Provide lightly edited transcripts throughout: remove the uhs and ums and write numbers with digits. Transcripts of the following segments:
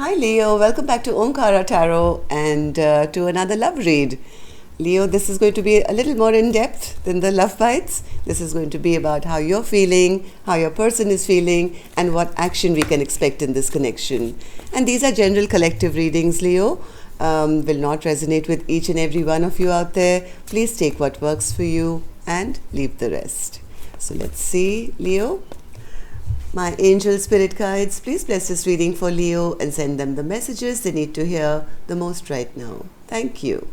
Hi Leo, welcome back to Omkara Tarot and to another love read. Leo, this is going to be a little more in depth than the love bites. This is going to be about how you're feeling, how your person is feeling, and what action we can expect in this connection. And these are general collective readings, Leo. Will not resonate with each and every one of you out there. Please take what works for you and leave the rest. So let's see, Leo. My angel spirit guides, please bless this reading for Leo and send them the messages they need to hear the most right now. Thank you.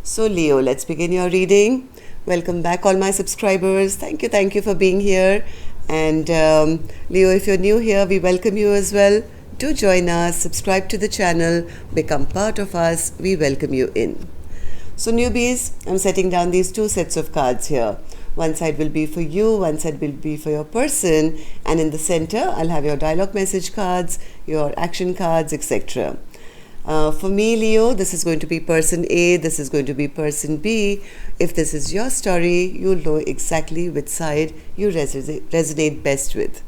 So Leo, let's begin your reading. Welcome back all my subscribers. Thank you for being here. And Leo, if you're new here, we welcome you as well. Do join us, subscribe to the channel, become part of us. We welcome you in. So newbies, I'm setting down these two sets of cards here. One side will be for you, one side will be for your person, and in the center I'll have your dialogue message cards, your action cards, etc. For me, Leo, this is going to be person A, this is going to be person B. If this is your story, you'll know exactly which side you resonate best with.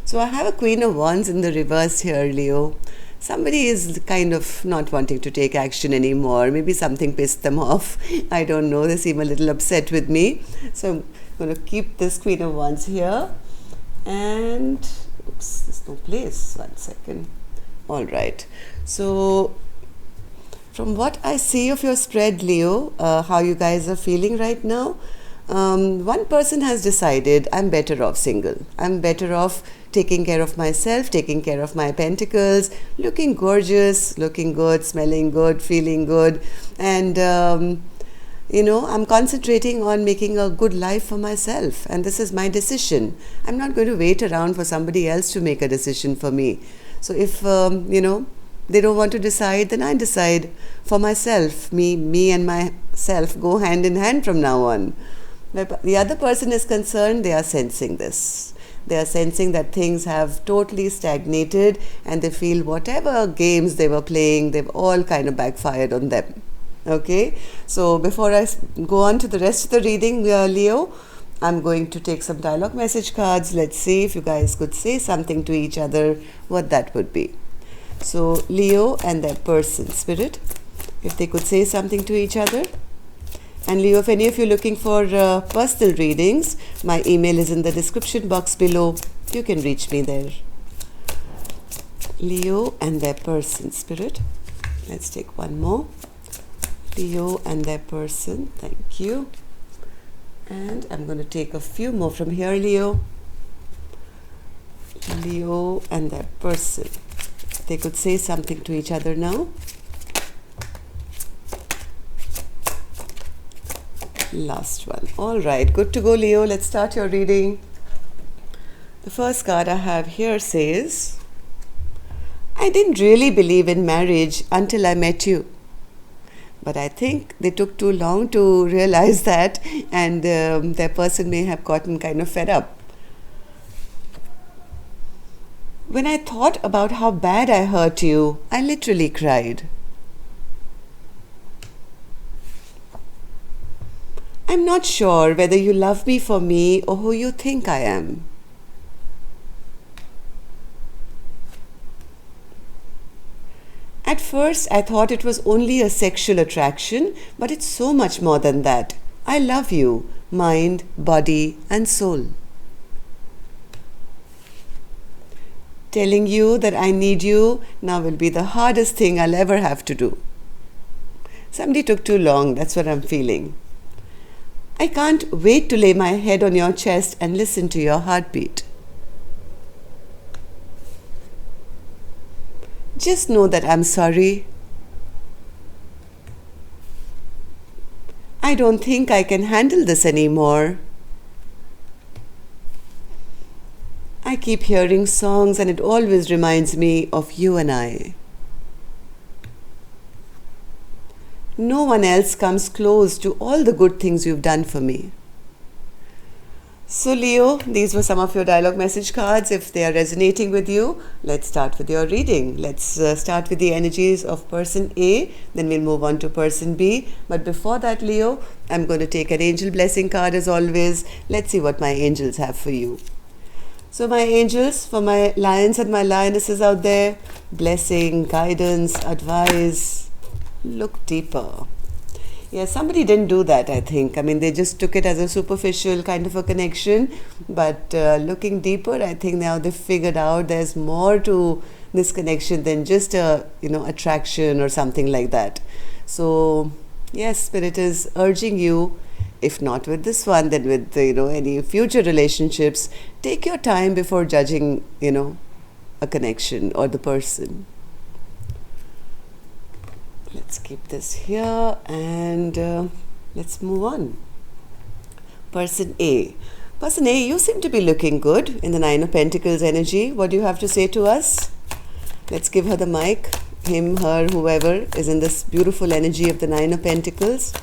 So I have a Queen of Wands in the reverse here, Leo. Somebody is kind of not wanting to take action anymore. Maybe something pissed them off. I don't know. They seem a little upset with me. So I'm going to keep this Queen of Wands here. And, oops, there's no place. 1 second. All right. So from what I see of your spread, Leo, how you guys are feeling right now, one person has decided I'm better off single. I'm better off taking care of myself, taking care of my pentacles, looking gorgeous, looking good, smelling good, feeling good. And, I'm concentrating on making a good life for myself. And this is my decision. I'm not going to wait around for somebody else to make a decision for me. So if, they don't want to decide, then I decide for myself. Me and myself go hand in hand from now on. The other person is concerned, they are sensing this. They are sensing that things have totally stagnated and they feel whatever games they were playing, they've all kind of backfired on them. Okay? So before I go on to the rest of the reading, Leo, I'm going to take some dialogue message cards. Let's see if you guys could say something to each other, what that would be. So Leo and their person, spirit, if they could say something to each other. And Leo, if any of you are looking for personal readings, my email is in the description box below. You can reach me there. Leo and their person, spirit. Let's take one more. Leo and their person. Thank you. And I'm going to take a few more from here, Leo. Leo and their person. They could say something to each other now. Last one. All right, good to go, Leo. Let's start your reading. The first card I have here says, I didn't really believe in marriage until I met you. But I think they took too long to realize that, and their person may have gotten kind of fed up. When I thought about how bad I hurt you, I literally cried. I'm not sure whether you love me for me or who you think I am. At first, I thought it was only a sexual attraction, but it's so much more than that. I love you, mind, body, and soul. Telling you that I need you now will be the hardest thing I'll ever have to do. Somebody took too long, that's what I'm feeling. I can't wait to lay my head on your chest and listen to your heartbeat. Just know that I'm sorry. I don't think I can handle this anymore. I keep hearing songs and it always reminds me of you and I. No one else comes close to all the good things you've done for me. So Leo, these were some of your dialogue message cards. If they are resonating with you, let's start with your reading. Let's start with the energies of person A, then we'll move on to person B. But before that, Leo, I'm going to take an angel blessing card as always. Let's see what my angels have for you. So my angels, for my lions and my lionesses out there, blessing, guidance, advice, look deeper. Yeah, somebody didn't do that, I think. I mean, they just took it as a superficial kind of a connection. But looking deeper, I think now they've figured out there's more to this connection than just a, attraction or something like that. So, yes, Spirit is urging you, if not with this one, then with, any future relationships, take your time before judging, a connection or the person. Let's keep this here and let's move on. Person A. Person A, you seem to be looking good in the Nine of Pentacles energy. What do you have to say to us? Let's give her the mic. Him, her, whoever is in this beautiful energy of the Nine of Pentacles.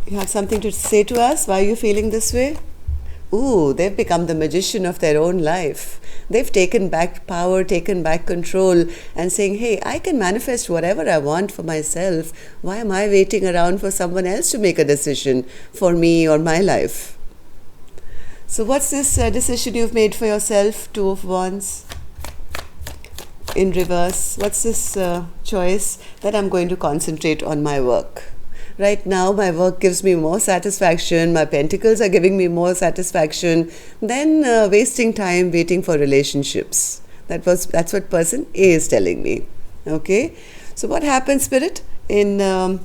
You have something to say to us? Why are you feeling this way? Ooh, they've become the magician of their own life. They've taken back power, taken back control and saying, hey, I can manifest whatever I want for myself. Why am I waiting around for someone else to make a decision for me or my life? So what's this decision you've made for yourself? Two of Wands in reverse. What's this choice? That I'm going to concentrate on my work. Right now, my work gives me more satisfaction. My pentacles are giving me more satisfaction than wasting time waiting for relationships. That's what person A is telling me. Okay. So what happened, Spirit? What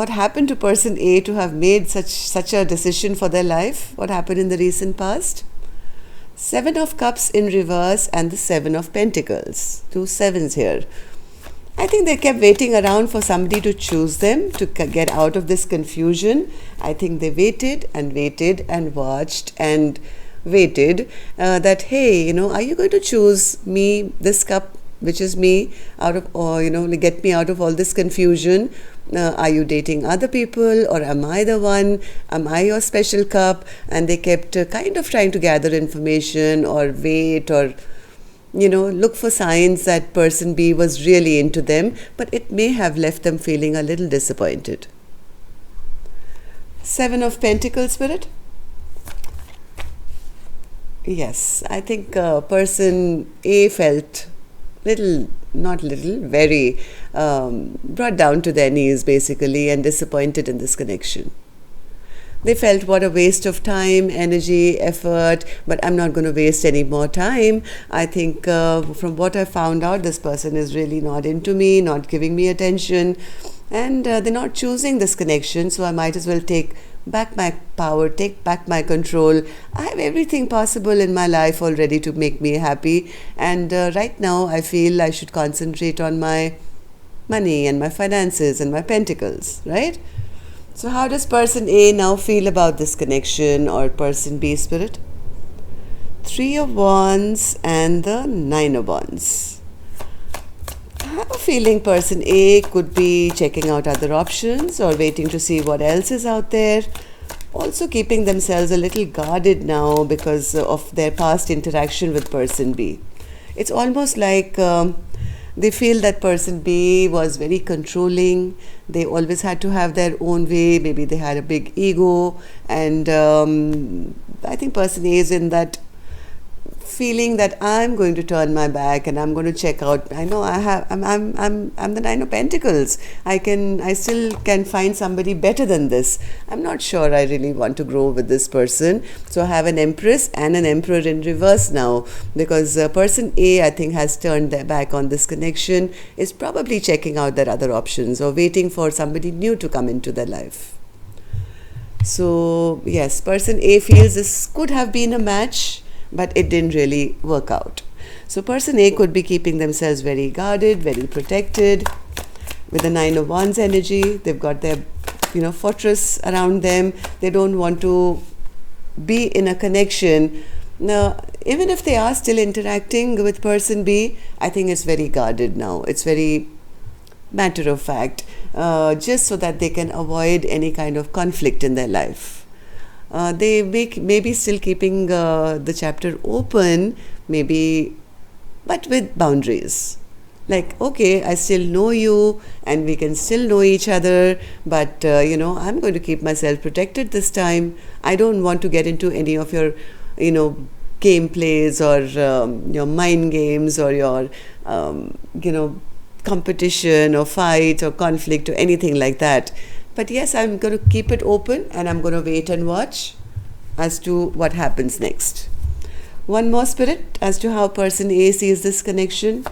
happened to person A to have made such a decision for their life? What happened in the recent past? Seven of Cups in reverse and the Seven of Pentacles. Two sevens here. I think they kept waiting around for somebody to choose them, to get out of this confusion. I think they waited and watched and waited that, hey, are you going to choose me, this cup, which is me, out of, or, get me out of all this confusion? Are you dating other people, or am I the one? Am I your special cup? And they kept kind of trying to gather information or wait or look for signs that person B was really into them, but it may have left them feeling a little disappointed. Seven of Pentacles, Spirit. Yes, I think person A felt very brought down to their knees basically and disappointed in this connection. They felt what a waste of time, energy, effort, but I'm not going to waste any more time. I think from what I found out, this person is really not into me, not giving me attention, and they're not choosing this connection, so I might as well take back my power, take back my control. I have everything possible in my life already to make me happy, and right now I feel I should concentrate on my money and my finances and my pentacles, right? So how does person A now feel about this connection, or person B, Spirit? Three of Wands and the Nine of Wands. I have a feeling person A could be checking out other options or waiting to see what else is out there. Also keeping themselves a little guarded now because of their past interaction with person B. It's almost like they feel that person B was very controlling. They always had to have their own way. Maybe they had a big ego, and I think person A is in that feeling that I'm going to turn my back and I'm going to check out. I know I'm the Nine of Pentacles. I still can find somebody better than this. I'm not sure I really want to grow with this person. So I have an Empress and an Emperor in reverse now, because person A, I think, has turned their back on this connection, is probably checking out their other options or waiting for somebody new to come into their life. So yes, person A feels this could have been a match, but it didn't really work out. So person A could be keeping themselves very guarded, very protected. With the Nine of Wands energy, they've got their fortress around them. They don't want to be in a connection. Now, even if they are still interacting with person B, I think it's very guarded now. It's very matter of fact, just so that they can avoid any kind of conflict in their life. They may be still keeping the chapter open, maybe, but with boundaries. Like, okay, I still know you and we can still know each other, but, I'm going to keep myself protected this time. I don't want to get into any of your game plays or your mind games or your competition or fight or conflict or anything like that. But yes, I'm going to keep it open and I'm going to wait and watch as to what happens next. One more, Spirit, as to how person A sees this connection.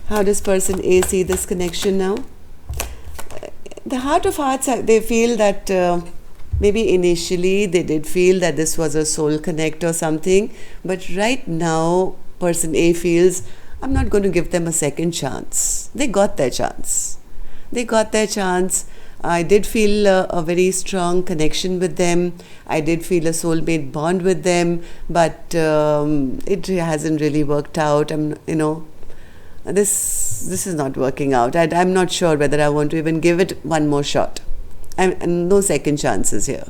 How does person A see this connection now? The heart of hearts, they feel that maybe initially they did feel that this was a soul connect or something, but right now person A feels, I'm not going to give them a second chance. They got their chance. I did feel a very strong connection with them. I did feel a soulmate bond with them, but it hasn't really worked out. This is not working out. I'm not sure whether I want to even give it one more shot. And no second chances here.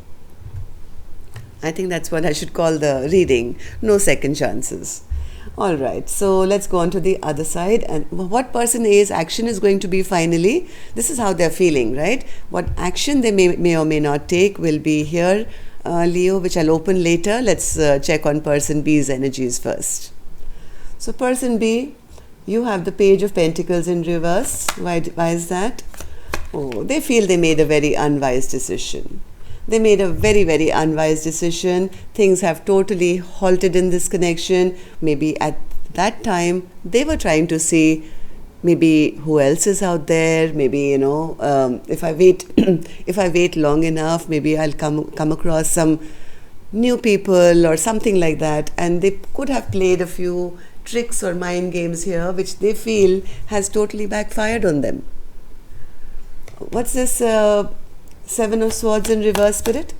I think that's what I should call the reading. No second chances. All right, so let's go on to the other side. And what person A's action is going to be finally, this is how they're feeling, right? What action they may or may not take will be here, Leo, which I'll open later. Let's check on person B's energies first. So person B, you have the Page of Pentacles in reverse. Why is that? Oh, they feel they made a very unwise decision. They made a very, very unwise decision. Things have totally halted in this connection. Maybe at that time, they were trying to see maybe who else is out there. Maybe, if I wait, if I wait long enough, maybe I'll come across some new people or something like that. And they could have played a few tricks or mind games here, which they feel has totally backfired on them. What's this? Seven of Swords in reverse, Spirit?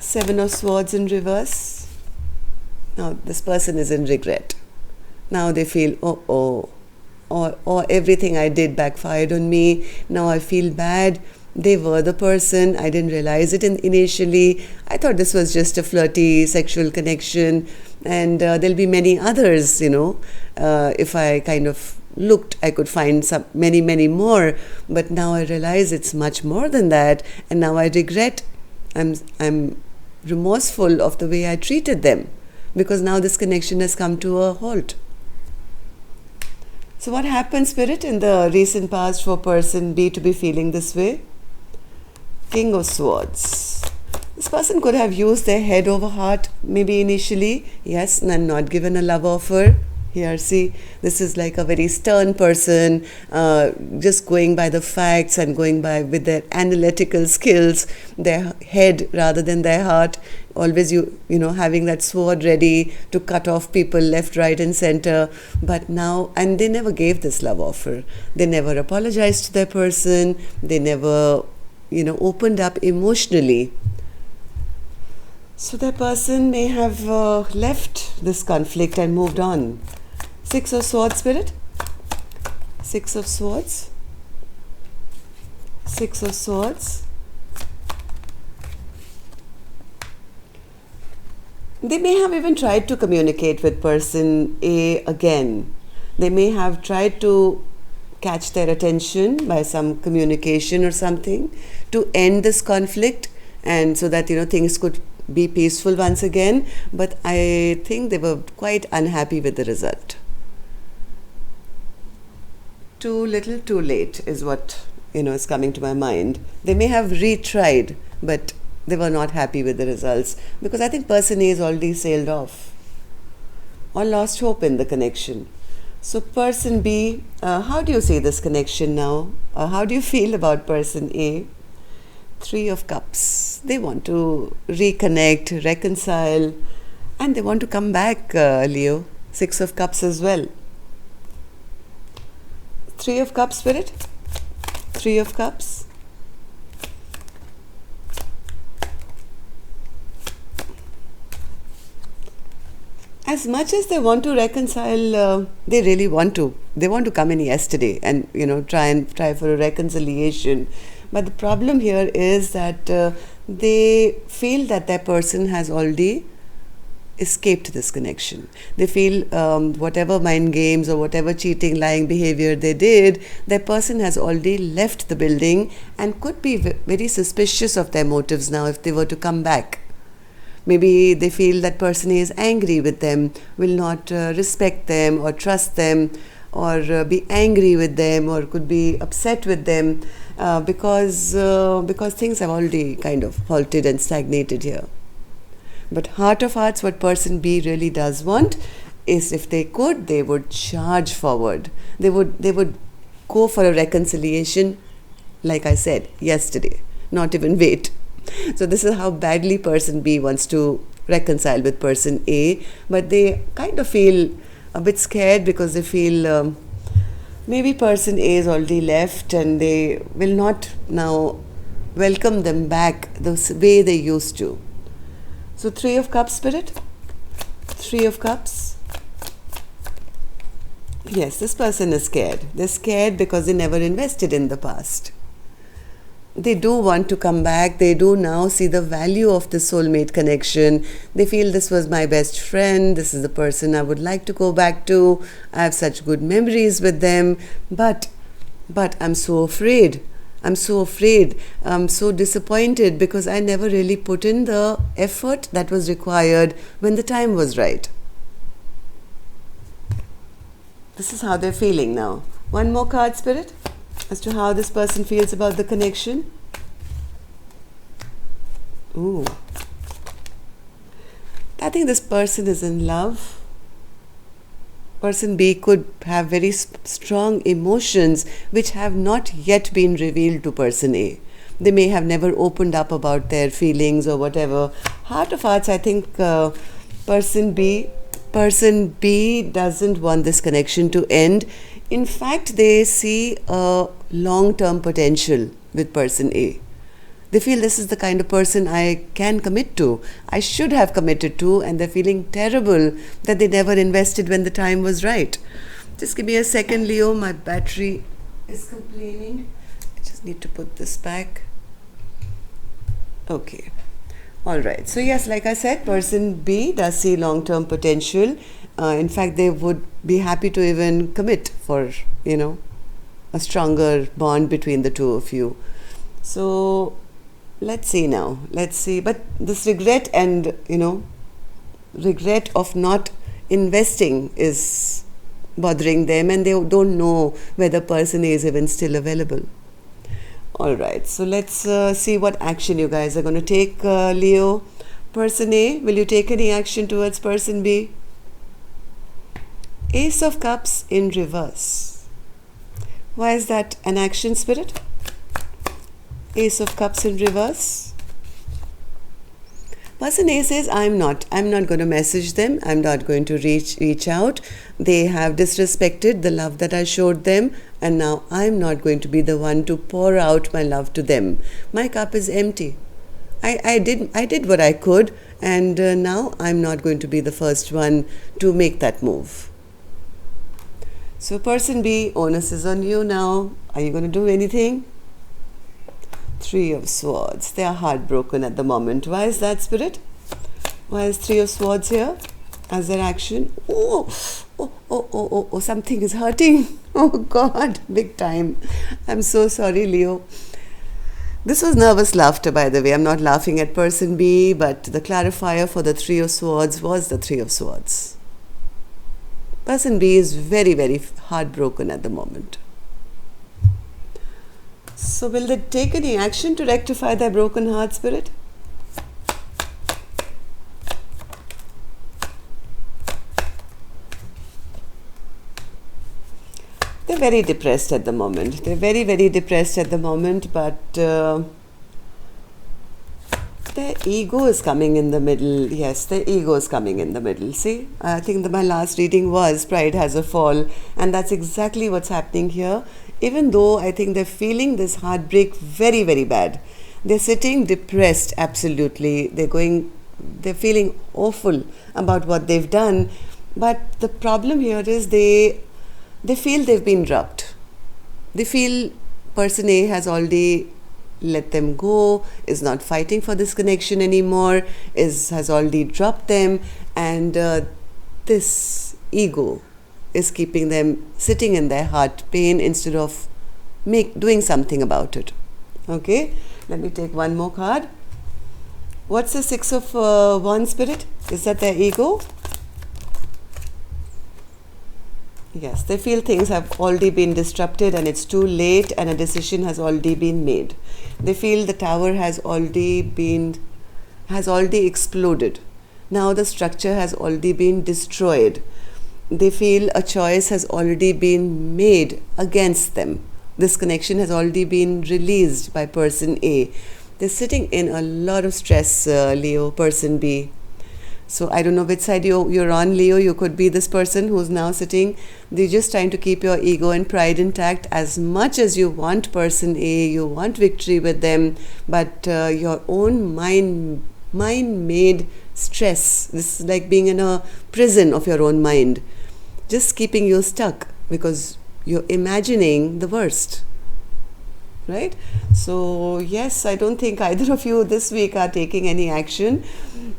Seven of Swords in reverse. Now this person is in regret. Now they feel, or everything I did backfired on me. Now I feel bad. They were the person. I didn't realize it initially. I thought this was just a flirty sexual connection, and there'll be many others, if I kind of looked, I could find many more, but now I realize it's much more than that, and now I regret. I'm remorseful of the way I treated them, because now this connection has come to a halt. So what happened, Spirit, in the recent past for person B to be feeling this way? King of Swords. This person could have used their head over heart maybe initially, yes, and not given a love offer. Here, see, this is like a very stern person, just going by the facts and going by with their analytical skills, their head rather than their heart, always having that sword ready to cut off people left, right and center. But now, and they never gave this love offer. They never apologized to their person. They never, opened up emotionally. So that person may have left this conflict and moved on. Six of Swords, Spirit. Six of Swords. Six of Swords. They may have even tried to communicate with person A again. They may have tried to catch their attention by some communication or something to end this conflict, and so that things could be peaceful once again. But I think they were quite unhappy with the result. Too little, too late is what is coming to my mind. They may have retried, but they were not happy with the results, because I think person A is already sailed off or lost hope in the connection. So person B, how do you see this connection now? How do you feel about person A? Three of Cups. They want to reconnect, reconcile, and they want to come back, Leo. Six of Cups as well. Three of Cups, Spirit. Three of Cups. As much as they want to reconcile, they really want to. They want to come in yesterday and try for a reconciliation. But the problem here is that they feel that their person has already escaped this connection. They feel whatever mind games or whatever cheating, lying behavior they did, their person has already left the building and could be very suspicious of their motives now if they were to come back. Maybe they feel that person A is angry with them, will not respect them or trust them, or be angry with them, or could be upset with them because things have already kind of halted and stagnated here. But heart of hearts, what person B really does want is, if they could, they would charge forward. They would go for a reconciliation, like I said yesterday, not even wait. So this is how badly person B wants to reconcile with person A, but they kind of feel a bit scared because they feel maybe person A is already left and they will not now welcome them back the way they used to. So 3 of Cups, Spirit. 3 of Cups. Yes, this person is scared. They're scared because they never invested in the past. They do want to come back. They do now see the value of the soulmate connection. They feel this was my best friend. This is the person I would like to go back to. I have such good memories with them. But I'm so afraid. I'm so afraid. I'm so disappointed because I never really put in the effort that was required when the time was right. This is how they're feeling now. One more card, Spirit, as to how this person feels about the connection. Ooh. I think this person is in love. Person B could have very strong emotions which have not yet been revealed to person A. They may have never opened up about their feelings or whatever. Heart of hearts, I think person B doesn't want this connection to end. In fact, they see a long-term potential with person A. They feel this is the kind of person I can commit to, I should have committed to, and they're feeling terrible that they never invested when the time was right. Just give me a second, Leo. My battery is complaining. I just need to put this back. Okay. All right. So yes, like I said, person B does see long-term potential. In fact, they would be happy to even commit for, a stronger bond between the two of you. So let's see now. Let's see. But this regret and, regret of not investing is bothering them, and they don't know whether person A is even still available. All right. So let's see what action you guys are going to take, Leo. Person A, will you take any action towards person B? Ace of Cups in reverse. Why is that an action, Spirit? Ace of Cups in reverse. Person A says, I'm not going to message them. I'm not going to reach out. They have disrespected the love that I showed them, and now I'm not going to be the one to pour out my love to them. My cup is empty. I did what I could, and now I'm not going to be the first one to make that move. So person B, onus is on you now. Are you going to do anything? 3 of Swords. They are heartbroken at the moment. Why is that, Spirit? Why is 3 of Swords here as their action? Oh, something is hurting. Oh God, big time. I'm so sorry, Leo. This was nervous laughter, by the way. I'm not laughing at person B, but the clarifier for the 3 of Swords was the 3 of Swords. Person B is very, very heartbroken at the moment. So will they take any action to rectify their broken heart, Spirit? They're very depressed at the moment. They're very, very depressed at the moment, but their ego is coming in the middle. Yes, their ego is coming in the middle. See, I think that my last reading was pride has a fall, and that's exactly what's happening here. Even though I think they're feeling this heartbreak very, very bad. They're sitting depressed, absolutely. They're feeling awful about what they've done. But the problem here is they feel they've been dropped. They feel person A has already let them go, is not fighting for this connection anymore, has already dropped them, and this ego is keeping them sitting in their heart pain instead of doing something about it. Okay, let me take one more card. What's the Six of Wands spirit? Is that their ego? Yes, they feel things have already been disrupted and it's too late and a decision has already been made. They feel the tower has already exploded. Now the structure has already been destroyed. They feel a choice has already been made against them. This connection has already been released by person A. They're sitting in a lot of stress, Leo, person B. So I don't know which side you're on, Leo. You could be this person who's now sitting. They're just trying to keep your ego and pride intact as much as you want person A. You want victory with them, but your own mind-made stress. This is like being in a prison of your own mind, just keeping you stuck because you're imagining the worst. Right? So yes, I don't think either of you this week are taking any action.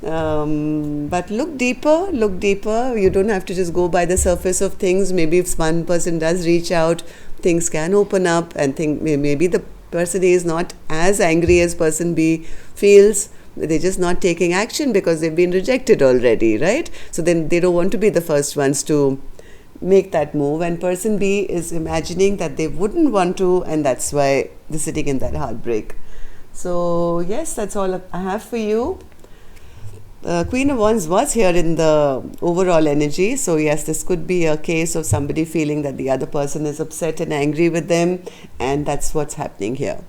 But look deeper. You don't have to just go by the surface of things. Maybe if one person does reach out, things can open up, and maybe the person A is not as angry as person B feels. They're just not taking action because they've been rejected already, right? So then they don't want to be the first ones to make that move, and person B is imagining that they wouldn't want to, and that's why they're sitting in that heartbreak. So yes, that's all I have for you. Queen of Wands was here in the overall energy, so yes, this could be a case of somebody feeling that the other person is upset and angry with them, and that's what's happening here.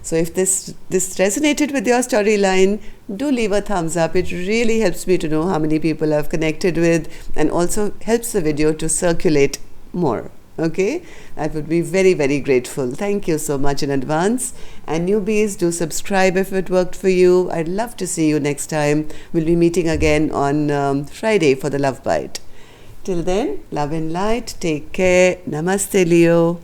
So if this resonated with your storyline, do leave a thumbs up. It really helps me to know how many people I've connected with, and also helps the video to circulate more. Okay, I would be very, very grateful. Thank you so much in advance. And newbies, do subscribe if it worked for you. I'd love to see you next time. We'll be meeting again on Friday for the Love Bite. Till then, love and light. Take care. Namaste, Leo.